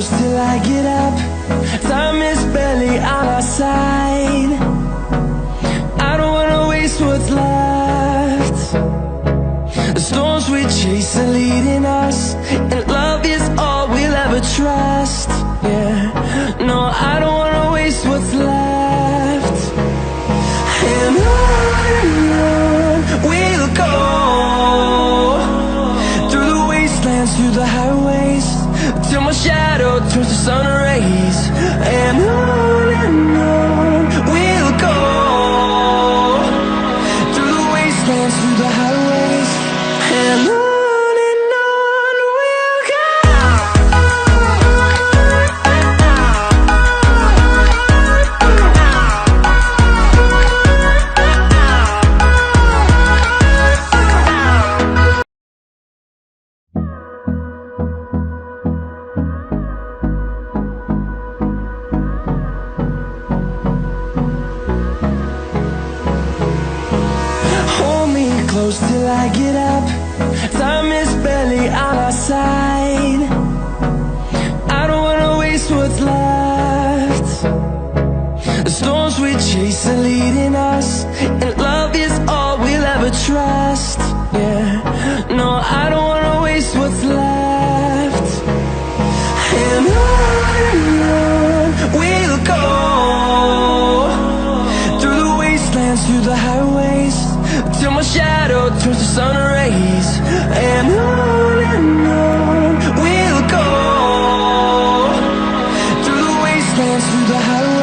close till I get up. Time is barely on our side. I don't wanna waste what's left. The storms we chase are leading us, and love is all we'll ever trust. Yeah, no, I don't wanna waste what's left. And on we'll go, through the wastelands, through the highways, till my shadow turns to sun rays. And on we'll go, through the wastelands, through the highways, and on we'll go. Hold me close till I get up. Time is barely on our side. I don't wanna waste what's left. The storms we chase are leading us, and love is all we'll ever trust. Yeah, no, I don't wanna waste what's left. And on we'll go, through the wastelands, through the highways, till my shadow turns to sun rays. And on we'll go, through the wastelands, through the highways.